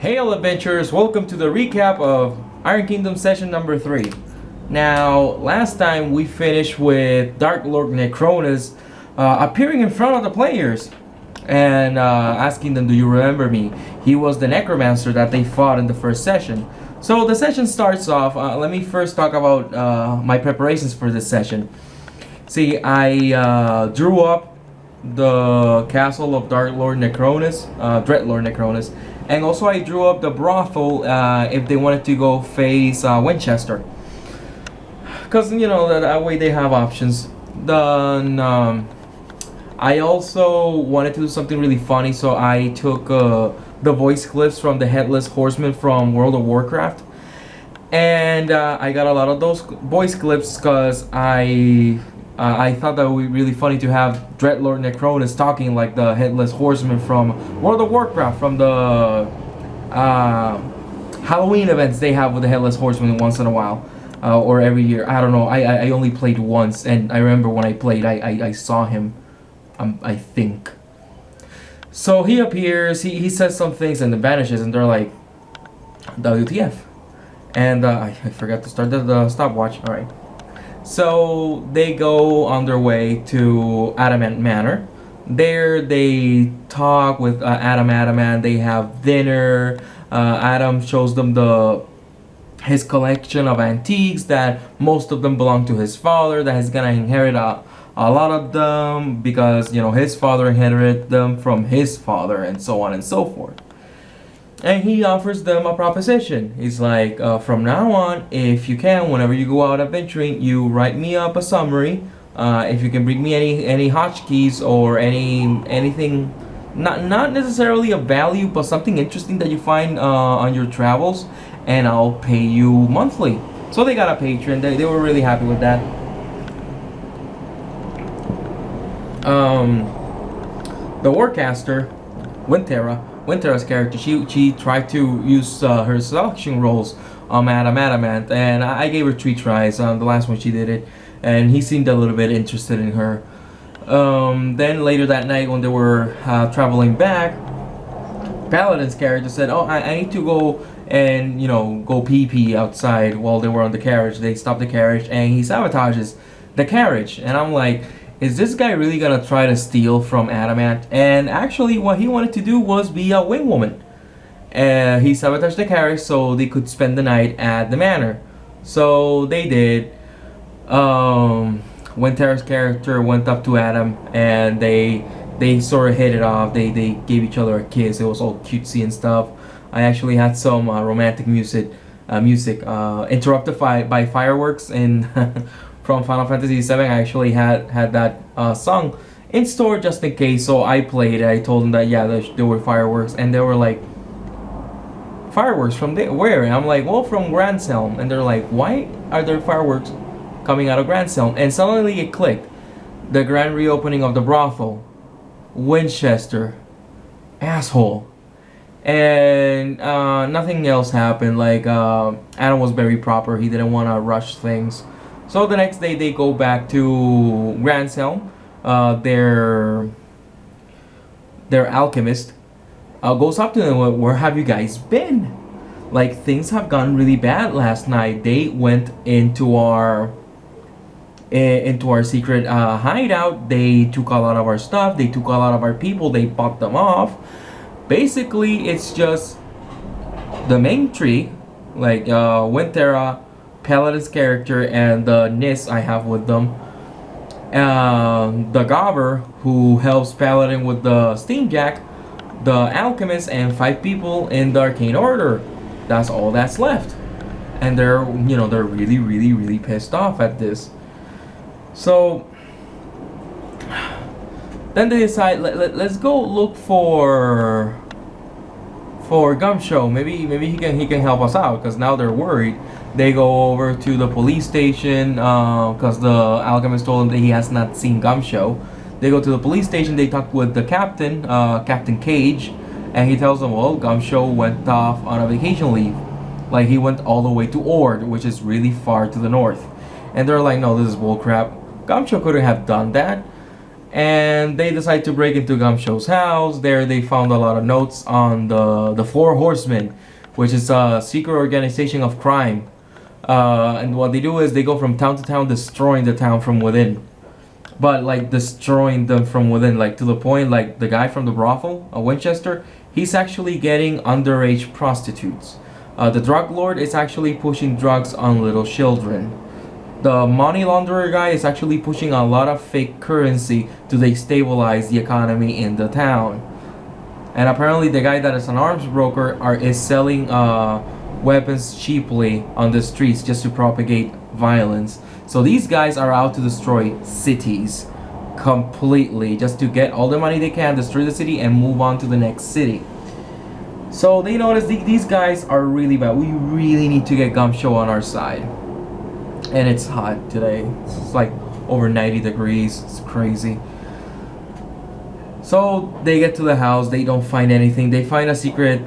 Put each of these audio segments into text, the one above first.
Hail adventurers, welcome to the recap of Iron Kingdom session number 3. Now, last time we finished with Dark Lord Necronus appearing in front of the players and asking them, do you remember me? He was the necromancer that they fought in the first session. So the session starts off, let me first talk about my preparations for this session. See, I drew up the castle of Dark Lord Necronus, Dread Lord Necronus, and also I drew up the brothel if they wanted to go face Winchester, because you know that way they have options. Then I also wanted to do something really funny, so I took the voice clips from the Headless Horseman from World of Warcraft, and I got a lot of those voice clips because I thought that would be really funny to have Dreadlord Necronus talking like the Headless Horseman from World of Warcraft, from the Halloween events they have with the Headless Horseman once in a while, or every year. I don't know. I only played once, and I remember when I played, I saw him, I think. So he appears, he says some things and then vanishes, and they're like, WTF. And I forgot to start the stopwatch. Alright. So they go on their way to Adamant Manor. There they talk with Adamant. They have dinner. Adam shows them his collection of antiques that most of them belong to his father, that he's gonna inherit a lot of them because, you know, his father inherited them from his father, and so on and so forth. And he offers them a proposition. He's like, from now on, if you can, whenever you go out adventuring, you write me up a summary. If you can bring me any hotkeys or anything, not necessarily of value, but something interesting that you find on your travels, and I'll pay you monthly. So they got a patron. They were really happy with that. The Warcaster, Wintera's character, she tried to use her seduction rolls on Adamant, and I gave her 3 tries. The last one she did it, and he seemed a little bit interested in her. Then later that night, when they were traveling back, Paladin's character said, "Oh, I need to go and go pee outside." While they were on the carriage, they stopped the carriage, and he sabotages the carriage. And I'm like, is this guy really gonna try to steal from Adamant? And actually what he wanted to do was be a wing woman. He sabotaged the carriage so they could spend the night at the manor. So they did. Wintera's character went up to Adam, and they sort of hit it off. They gave each other a kiss. It was all cutesy and stuff. I actually had some romantic music interrupted by fireworks in from Final Fantasy VII. I actually had that song in store just in case, so I played it. I told them that there were fireworks, and they were like, fireworks from where? And I'm like, well, from Grand Selm. And they're like, why are there fireworks coming out of Grand Selm? And suddenly it clicked. The grand reopening of the brothel, Winchester, asshole. And nothing else happened. Like Adam was very proper. He didn't want to rush things. So the next day they go back to Grand Selm. Their alchemist goes up to them. Where have you guys been? Like, things have gone really bad last night. They went into our secret hideout. They took a lot of our stuff. They took a lot of our people. They bought them off. Basically, it's just the main tree, like Wintera, Paladin's character, and the Nis I have with them. The Gobber, who helps Paladin with the Steamjack, the Alchemist, and 5 people in the Arcane Order. That's all that's left. And they're really, really, really pissed off at this. So then they decide, let's go look for Gumshoe. Maybe he can help us out, because now they're worried. They go over to the police station because the alchemist told them that he has not seen Gumshoe. They go to the police station. They talk with the captain, Captain Cage, and he tells them, well, Gumshoe went off on a vacation leave. Like, he went all the way to Ord, which is really far to the north. And they're like, no, this is bullcrap. Gumshoe couldn't have done that. and they decide to break into Gumshoe's house. There they found a lot of notes on the Four Horsemen, which is a secret organization of crime. And what they do is they go from town to town, destroying the town from within. But like destroying them from within, like to the point like the guy from the brothel, Winchester, he's actually getting underage prostitutes. The drug lord is actually pushing drugs on little children. The money launderer guy is actually pushing a lot of fake currency to destabilize the economy in the town. And apparently the guy that is an arms broker is selling weapons cheaply on the streets just to propagate violence. So these guys are out to destroy cities completely, just to get all the money they can, destroy the city, and move on to the next city. So they notice these guys are really bad. We really need to get Gumshoe on our side. And it's hot today. It's like over 90 degrees. It's crazy. So they get to the house. They don't find anything. They find a secret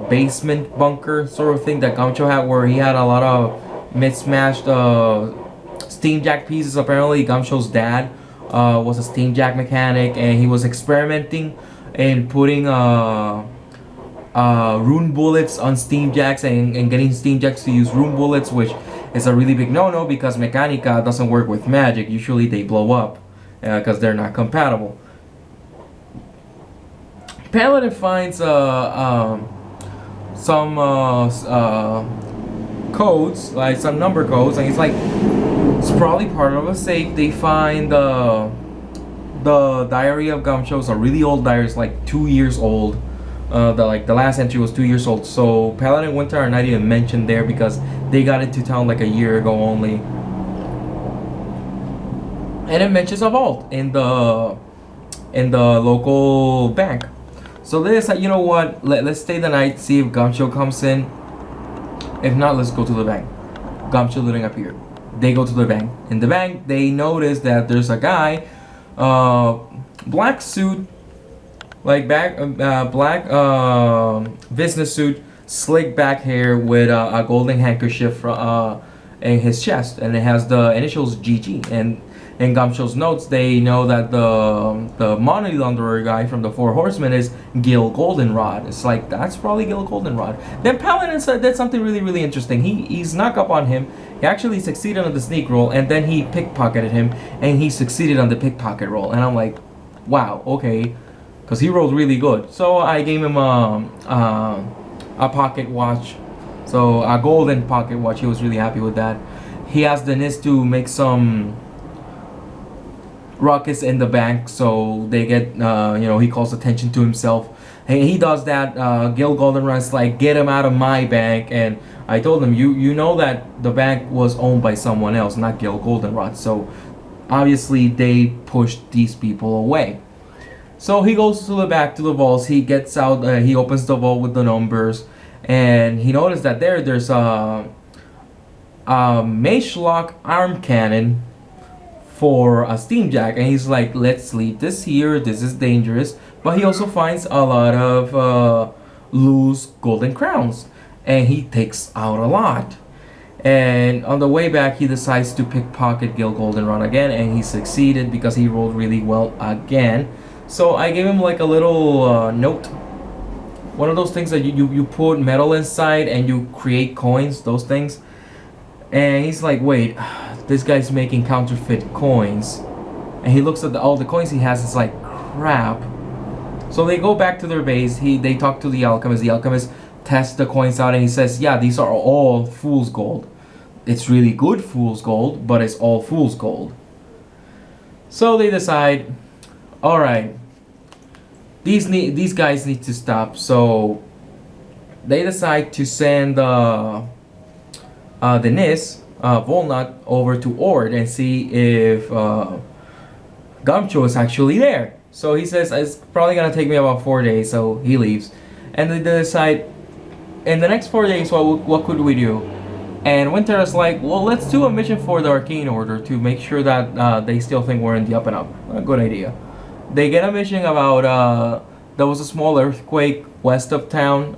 basement bunker sort of thing that Gumshoe had, where he had a lot of mismatched steam jack pieces. Apparently Gumshoe's dad was a steam jack mechanic, and he was experimenting in putting rune bullets on steam jacks and getting steam jacks to use rune bullets, which is a really big no-no because Mechanica doesn't work with magic. Usually they blow up because they're not compatible. Paladin finds some codes, like some number codes, and he's like, it's probably part of a safe. They find the diary of Gumshoe's, a really old diary. It's like 2 years old. The last entry was 2 years old. So Paladin Winter are not even mentioned there because they got into town like a year ago only. And it mentions a vault in the local bank. So they decide, you know what? Let's stay the night, see if Gumshoe comes in. If not, let's go to the bank. Gumshoe didn't appear. They go to the bank. In the bank, they notice that there's a guy, black suit, like black business suit, slick back hair with a golden handkerchief in his chest, and it has the initials GG. And in Gumshoe's notes, they know that the money launderer guy from the Four Horsemen is Gil Goldenrod. It's like, that's probably Gil Goldenrod. Then Paladin did something really, really interesting. He snuck up on him. He actually succeeded on the sneak roll, and then he pickpocketed him, and he succeeded on the pickpocket roll. And I'm like, wow, okay, because he rolled really good. So I gave him a pocket watch, so a golden pocket watch. He was really happy with that. He asked Denise to make some ruckus in the bank, so they get he calls attention to himself. And he does that. Gil Goldenrod's like, get him out of my bank. And I told him, you know that the bank was owned by someone else, not Gil Goldenrod. So obviously they pushed these people away. So he goes to the back to the vaults. He gets out. He opens the vault with the numbers, and he noticed that there's a Magelock arm cannon for a steam jack, and he's like, let's leave this here, this is dangerous. But he also finds a lot of loose golden crowns, and he takes out a lot. And on the way back, he decides to pickpocket Gil Goldenrod again, and he succeeded because he rolled really well again. So I gave him like a little note, one of those things that you put metal inside and you create coins, those things. And he's like, wait, this guy's making counterfeit coins. And he looks at all the coins he has. It's like, crap. So they go back to their base. They talk to the alchemist. The alchemist tests the coins out, and he says, yeah, these are all fool's gold. It's really good fool's gold, but it's all fool's gold. So they decide, all right, these guys need to stop. So they decide to send Denise Volnut over to Ord and see if Gumshoe is actually there. So he says, it's probably gonna take me about 4 days, so he leaves. And they decide, in the next 4 days, what could we do? And Winter is like, well, let's do a mission for the Arcane Order to make sure that they still think we're in the up and up. A good idea. They get a mission about, there was a small earthquake east of town,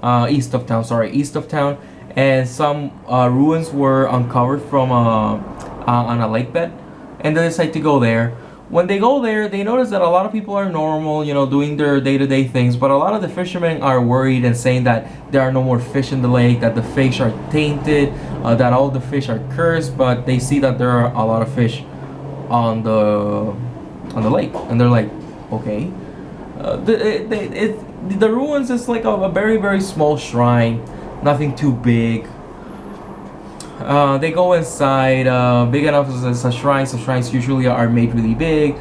and some ruins were uncovered from on a lake bed, and they decide to go there. When they go there, they notice that a lot of people are normal, doing their day-to-day things, but a lot of the fishermen are worried and saying that there are no more fish in the lake, that the fish are tainted, that all the fish are cursed, but they see that there are a lot of fish on the lake, and they're like, okay. The ruins is like a very, very small shrine, nothing too big. They go inside, big enough as a shrine, so shrines usually are made really big.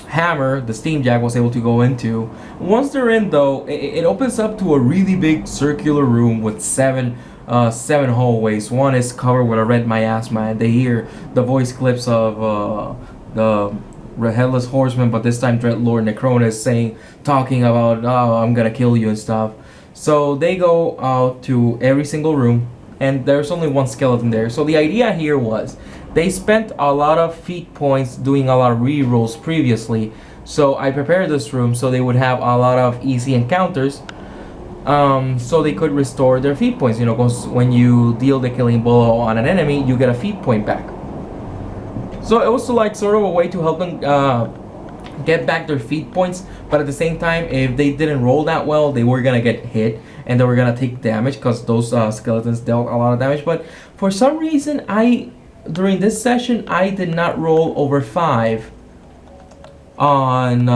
Hammer, the steam jack, was able to go into. Once they're in though, it opens up to a really big circular room with seven hallways. One is covered with a red miasma, and they hear the voice clips of the Headless Horseman, but this time Dreadlord Necronus talking about, oh, I'm gonna kill you and stuff. So they go out to every single room, and there's only one skeleton there. So the idea here was they spent a lot of feat points doing a lot of rerolls previously. So I prepared this room so they would have a lot of easy encounters, so they could restore their feat points. Because when you deal the killing blow on an enemy, you get a feat point back. So it was like sort of a way to help them get back their feat points, but at the same time, if they didn't roll that well, they were gonna get hit and they were gonna take damage, because those skeletons dealt a lot of damage. But for some reason, during this session I did not roll over 5 on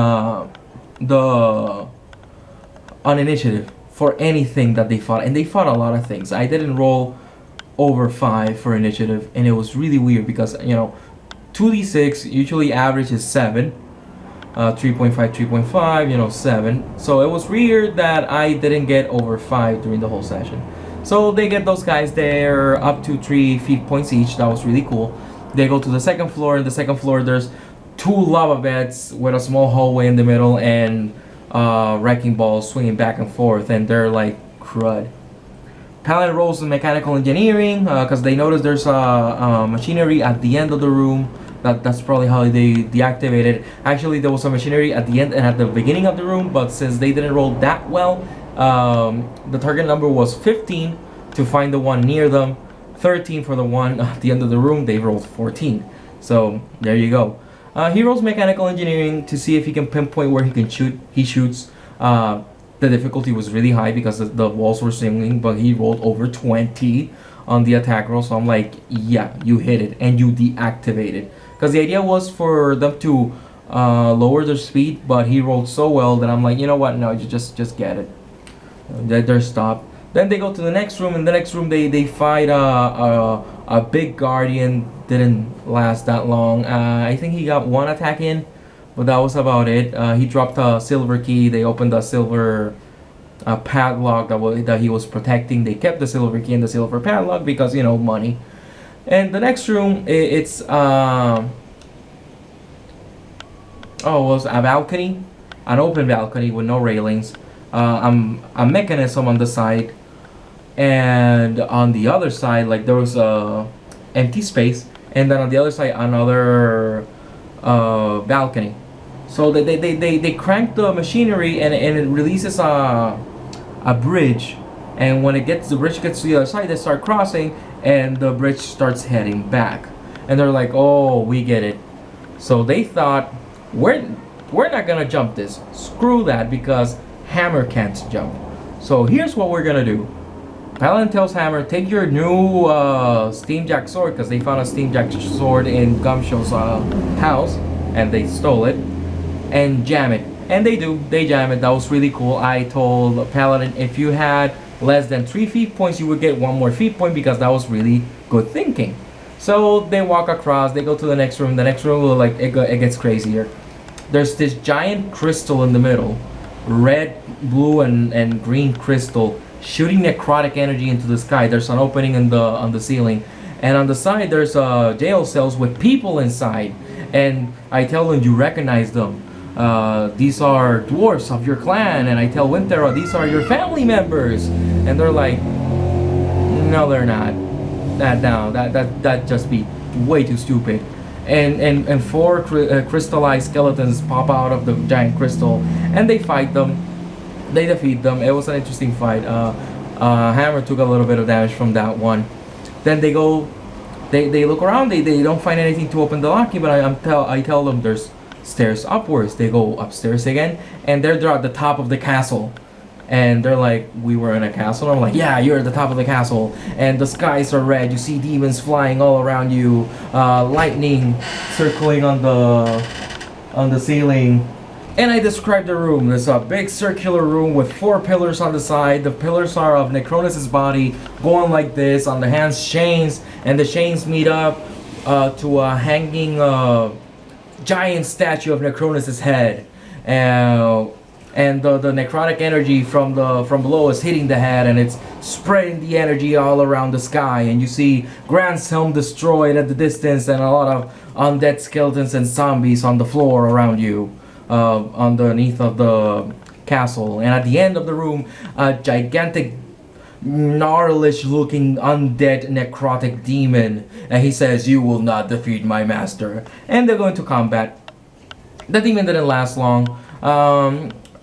initiative for anything that they fought, and they fought a lot of things. I didn't roll over 5 for initiative, and it was really weird because 2d6 usually average is 7. 3.5, 3.5, 7. So it was weird that I didn't get over 5 during the whole session. So they get those guys there, up to 3 feat points each. That was really cool. They go to the second floor. In the second floor, there's 2 lava beds with a small hallway in the middle, and wrecking balls swinging back and forth, and they're like, crud. Paladin rolls in mechanical engineering, because they notice there's machinery at the end of the room. That's probably how they deactivated. Actually, there was some machinery at the end and at the beginning of the room, but since they didn't roll that well, the target number was 15 to find the one near them, 13 for the one at the end of the room. They rolled 14. So there you go. He rolls mechanical engineering to see if he can pinpoint where he can shoot. He shoots. The difficulty was really high because the walls were swinging, but he rolled over 20 on the attack roll. So I'm like, yeah, you hit it and you deactivated. Because the idea was for them to lower their speed, but he rolled so well that I'm like, you know what? No, you just get it. They're stopped. Then they go to the next room. In the next room, they fight a big guardian. Didn't last that long. I think he got 1 attack in, but that was about it. He dropped a silver key. They opened a silver padlock that he was protecting. They kept the silver key and the silver padlock because money. And the next room, it's was a balcony, an open balcony with no railings, a mechanism on the side, and on the other side, like, there was a empty space, and then on the other side another balcony. So they crank the machinery, and it releases a bridge, and when the bridge gets to the other side, they start crossing, and the bridge starts heading back, and they're like, oh, we get it. So they thought, we're not gonna jump this, screw that, because Hammer can't jump. So here's what we're gonna do. Paladin tells Hammer, take your new Steamjack sword, because they found a Steamjack sword in Gumshow's house, and they stole it, and jam it. And they do, they jam it. That was really cool. I told Paladin, if you had less than 3 feat points, you would get 1 more feat point, because that was really good thinking. So they walk across, they go to the next room. The next room, like, it gets crazier. There's this giant crystal in the middle, red, blue, and green crystal, shooting necrotic energy into the sky. There's an opening on the ceiling, and on the side there's jail cells with people inside. And I tell them, you recognize them. These are dwarfs of your clan. And I tell Winthera, these are your family members. And they're like, no, they're not. That just be way too stupid. And 4 crystallized skeletons pop out of the giant crystal, and they fight them. They defeat them. It was an interesting fight. Hammer took a little bit of damage from that one. Then they go They look around. They don't find anything to open the lock key. But I tell them there's stairs upwards. They go upstairs again, and they're at the top of the castle. And they're like, we were in a castle. And I'm like, yeah, you're at the top of the castle, and the skies are red. You see demons flying all around you, lightning circling on the ceiling. And I described the room. There's a big circular room with 4 pillars on the side. The pillars are of Necronos's body, going like this. On the hands, chains, and the chains meet up to a hanging giant statue of Necronos's head. And the necrotic energy from below is hitting the head, and it's spreading the energy all around the sky. And you see Grand's helm destroyed at the distance, and a lot of undead skeletons and zombies on the floor around you, underneath of the castle. And at the end of the room, a gigantic, gnarlish looking undead necrotic demon, and he says, "You will not defeat my master." And they're going to combat. The demon didn't last long.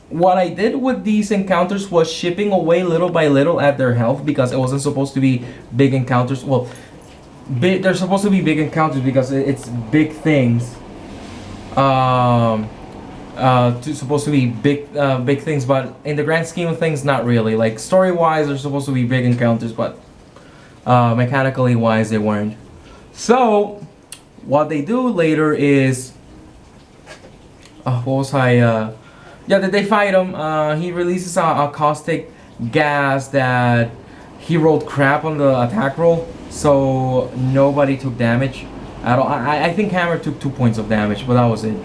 What I did with these encounters was chipping away little by little at their health, because it wasn't supposed to be big encounters. Well, they're supposed to be big encounters because it's big things. Supposed to be big things, but in the grand scheme of things, not really. Like story-wise, they're supposed to be big encounters, but mechanically wise, they weren't. So, what they do later is, yeah, they fight him. He releases a caustic gas that he rolled crap on the attack roll, so nobody took damage at all. I think Hammer took 2 points of damage, but that was it.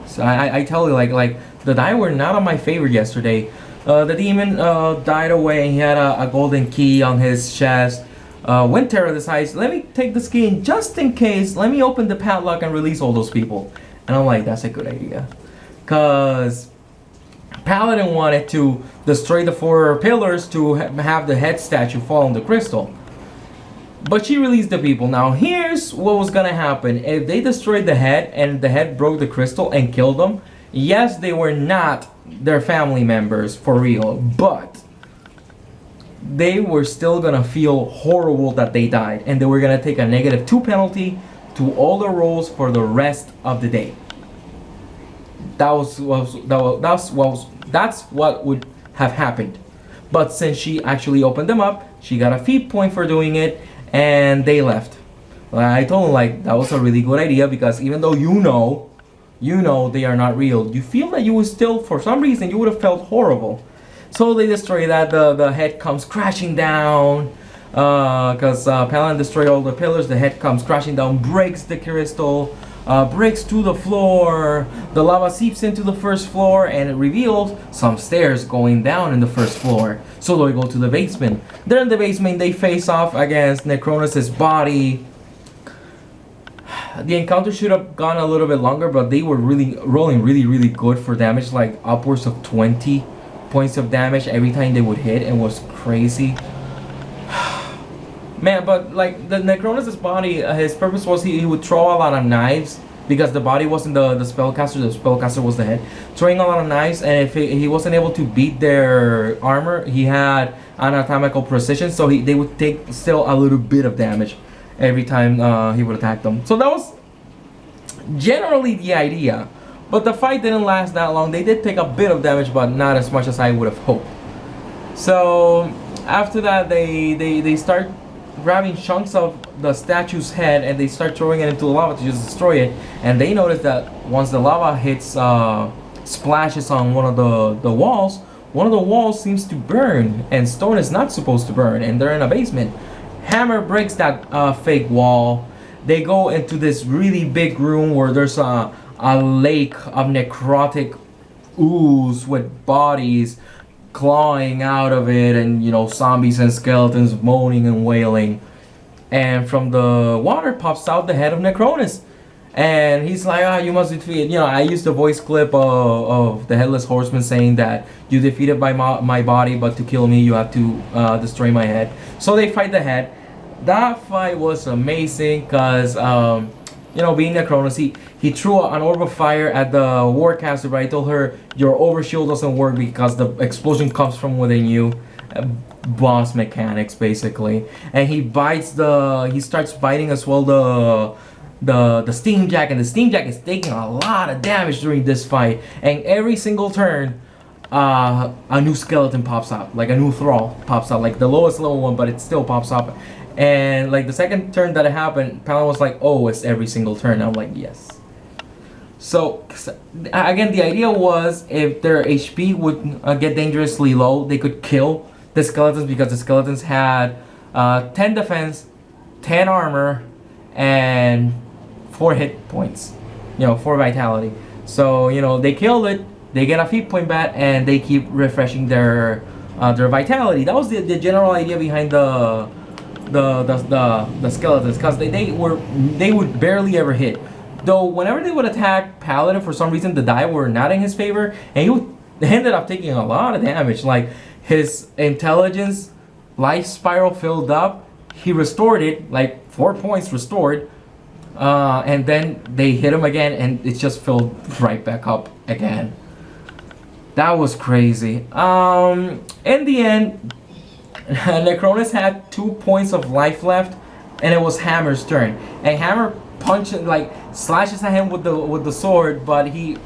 So I tell you, like the die were not on my favor yesterday. The demon died away. He had a golden key on his chest. Windterror decides, let me take this key, and just in case, let me open the padlock and release all those people. And I'm like, that's a good idea. Because Paladin wanted to destroy the 4 pillars to have the head statue fall on the crystal. But she released the people. Now here's what was gonna happen. If they destroyed the head and the head broke the crystal and killed them, yes, they were not their family members for real, but they were still gonna feel horrible that they died, and they were gonna take a -2 penalty to all the rolls for the rest of the day. That's what would have happened. But since she actually opened them up, she got a feat point for doing it, and they left. I told them, like, that was a really good idea, because even though you know they are not real, you feel that you would still, for some reason, you would have felt horrible. So they destroy that. The head comes crashing down, because Paladin destroyed all the pillars. The head comes crashing down, breaks the crystal, breaks to the floor. The lava seeps into the first floor, and it reveals some stairs going down in the first floor. So they go to the basement. They're in the basement. They face off against Necronos's body. The encounter should have gone a little bit longer, but they were rolling really good for damage, like upwards of 20 points of damage every time they would hit. It was crazy. Man, but like the Necronos's body, his purpose was he would throw a lot of knives, because the body wasn't the spellcaster was the head. Throwing a lot of knives, and if he wasn't able to beat their armor, he had anatomical precision, so they would take still a little bit of damage every time he would attack them. So that was generally the idea. But the fight didn't last that long. They did take a bit of damage, but not as much as I would have hoped. So after that, they start grabbing chunks of the statue's head, and they start throwing it into the lava to just destroy it. And they notice that once the lava hits, splashes on one of the walls, one of the walls seems to burn, and stone is not supposed to burn, and they're in a basement. Hammer breaks that fake wall. They go into this really big room where there's a lake of necrotic ooze with bodies clawing out of it, and zombies and skeletons moaning and wailing. And from the water pops out the head of Necronos, and he's like, you must defeat. I used the voice clip of the Headless Horseman saying that you defeated my body, but to kill me you have to destroy my head. So they fight the head. That fight was amazing, because being Necronos, he threw an orb of fire at the Warcaster, but I told her, your overshield doesn't work because the explosion comes from within you. boss mechanics basically. And he starts biting as well the steam jack, and the steam jack is taking a lot of damage during this fight. And every single turn, a new skeleton pops up, like a new thrall pops up, like the lowest level one, but it still pops up. And like the second turn that it happened, Paladin was like, "Oh, it's every single turn." I'm like, "Yes." So again, the idea was if their HP would get dangerously low, they could kill the skeletons, because the skeletons had 10 defense, 10 armor, and 4 hit points. 4 vitality. So they killed it. They get a feat point back, and they keep refreshing their vitality. That was the general idea behind the skeletons, because they would barely ever hit. Though whenever they would attack Paladin, for some reason the die were not in his favor, and he ended up taking a lot of damage. Like his intelligence life spiral filled up, he restored it, like 4 points restored, and then they hit him again, and it just filled right back up again. That was crazy. In the end, Necronus had 2 points of life left, and it was Hammer's turn. And Hammer punches, like slashes at him with the sword, but it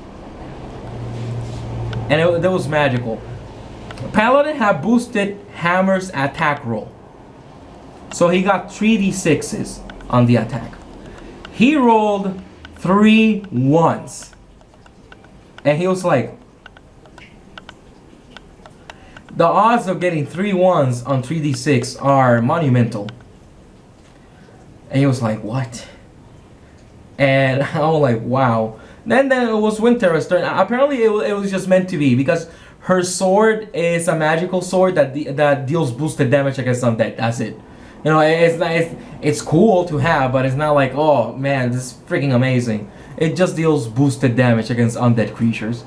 was magical. Paladin had boosted Hammer's attack roll, so he got 3d6s on the attack. He rolled 3 1s, and he was like, the odds of getting 3 1s on 3d6 are monumental. And he was like, what? And I was like, wow. Then it was Windterra's turn. Apparently it was just meant to be, because her sword is a magical sword that deals boosted damage against undead. That's it. It's cool to have, but it's not like, oh man, this is freaking amazing. It just deals boosted damage against undead creatures.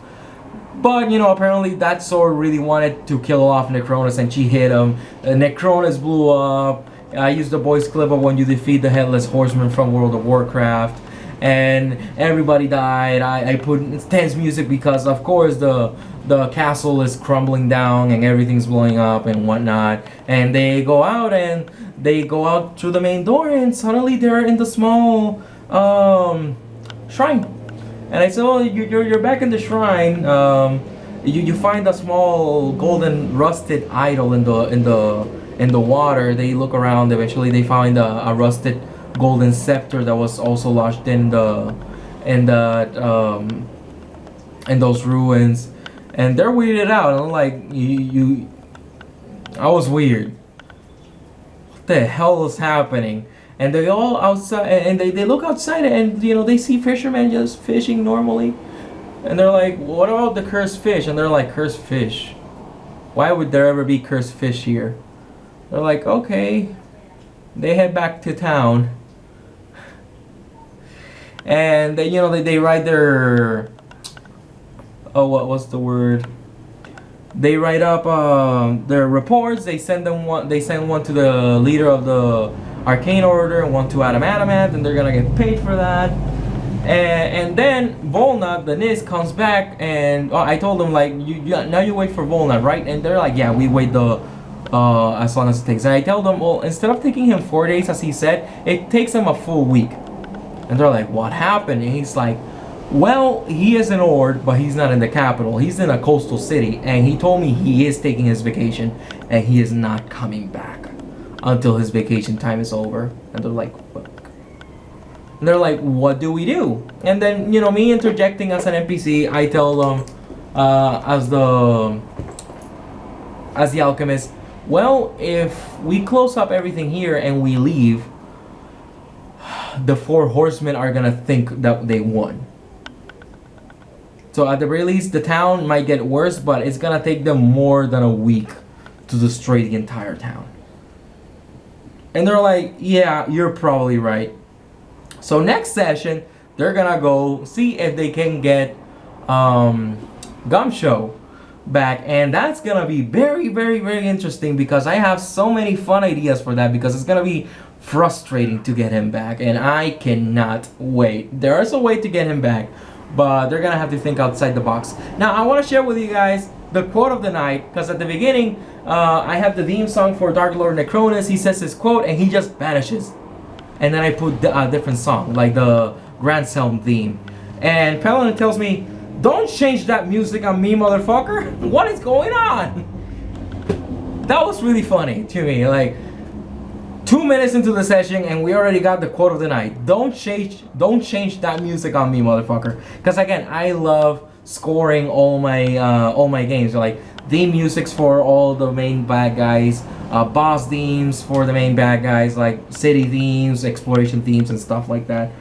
But apparently that sword really wanted to kill off Necronus, and she hit him. Necronus blew up. I used the voice clip of when you defeat the Headless Horseman from World of Warcraft, and everybody died. I put tense music because of course the castle is crumbling down and everything's blowing up and whatnot. And they go out through the main door, and suddenly they're in the small shrine. And I said, "Oh, you're back in the shrine." You find a small golden rusted idol in the water. They look around. Eventually, they find a rusted golden scepter that was also lodged in those ruins. And they're weirded out. And I'm like, I was weird. What the hell is happening? And they all outside, and they look outside, and they see fishermen just fishing normally, and they're like, "What about the cursed fish?" And they're like, "Cursed fish? Why would there ever be cursed fish here?" They're like, "Okay." They head back to town, and they write their, oh, what was the word? They write up their reports. They send one to the leader of the Arcane Order and one to Adam Adamant, and they're gonna get paid for that. And then Volnut, the Nis, comes back, and I told them, like, now you wait for Volnut, right? And they're like, yeah, we wait as long as it takes. And I tell them, well, instead of taking him 4 days as he said, it takes him a full week. And they're like, what happened? And he's like, well, he is in Ord, but he's not in the capital. He's in a coastal city, and he told me he is taking his vacation, and he is not coming back until his vacation time is over. And they're like, what? And they're like, what do we do? And then, me interjecting as an NPC, I tell them, as the alchemist, well, if we close up everything here and we leave, the 4 horsemen are gonna think that they won. So at the very least, the town might get worse, but it's gonna take them more than a week to destroy the entire town. And they're like, yeah, you're probably right. So next session, they're gonna go see if they can get Gumshoe back, and that's gonna be very, very, very interesting, because I have so many fun ideas for that, because it's gonna be frustrating to get him back, and I cannot wait. There is a way to get him back, but they're gonna have to think outside the box. Now I want to share with you guys the quote of the night, because at the beginning, I have the theme song for Dark Lord Necronus. He says his quote and he just vanishes. And then I put a different song, like the Grand Selm theme. And Paladin tells me, don't change that music on me, motherfucker. What is going on? That was really funny to me. Like, 2 minutes into the session and we already got the quote of the night. Don't change that music on me, motherfucker. Because again, I love scoring all my games. Like theme musics for all the main bad guys, boss themes for the main bad guys, like city themes, exploration themes, and stuff like that.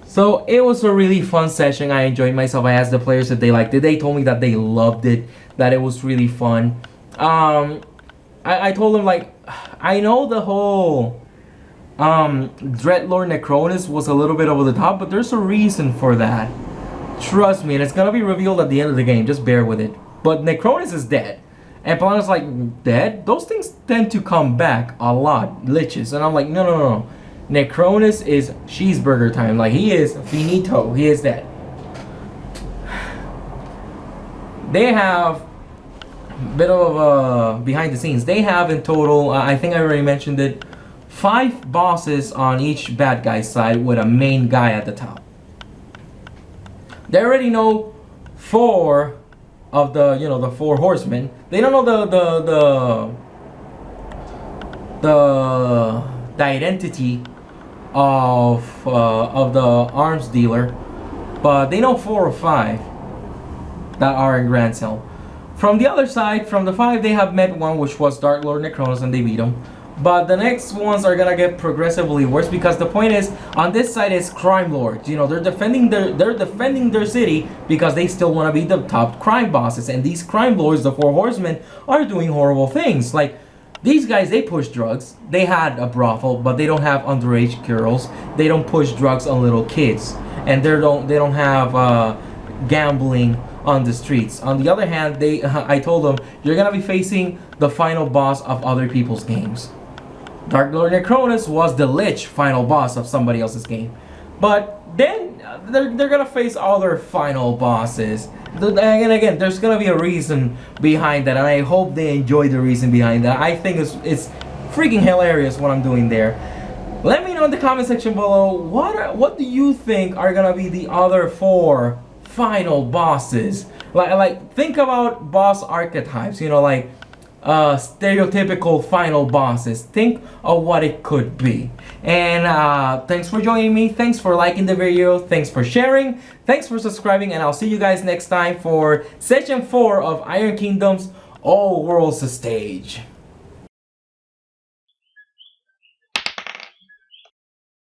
So it was a really fun session. I enjoyed myself. I asked the players if they liked it. They told me that they loved it, that it was really fun. I told them, like, I know the whole Dreadlord Necronus was a little bit over the top, but there's a reason for that. Trust me, and it's gonna be revealed at the end of the game. Just bear with it. But Necronus is dead. And Paladin's like, dead? Those things tend to come back a lot, liches. And I'm like, no. Necronus is cheeseburger time. Like, he is finito. He is dead. They have bit of behind the scenes. They have in total, I think I already mentioned it, 5 bosses on each bad guy side with a main guy at the top. They already know 4 of the, you know, the 4 horsemen. They don't know the identity of the arms dealer, but they know 4 or 5 that are in Grand Selm. From the other side, from the 5, they have met one, which was Dark Lord Necronus, and they beat him. But the next ones are gonna get progressively worse, because the point is, on this side is crime lords. You know, they're defending their city because they still want to be the top crime bosses. And these crime lords, the 4 horsemen, are doing horrible things. Like, these guys, they push drugs. They had a brothel, but they don't have underage girls. They don't push drugs on little kids, and they don't have gambling on the streets. On the other hand, I told them, you're gonna be facing the final boss of other people's games. Dark Lord Necronus was the lich final boss of somebody else's game, but then they're gonna face other final bosses. And again, there's gonna be a reason behind that, and I hope they enjoy the reason behind that. I think it's freaking hilarious what I'm doing there. Let me know in the comment section below, what do you think are gonna be the other 4 final bosses? Like think about boss archetypes, you know, like stereotypical final bosses. Think of what it could be. And thanks for joining me. Thanks for liking the video. Thanks for sharing. Thanks for subscribing. And I'll see you guys next time for Session 4 of Iron Kingdom's All Worlds Stage.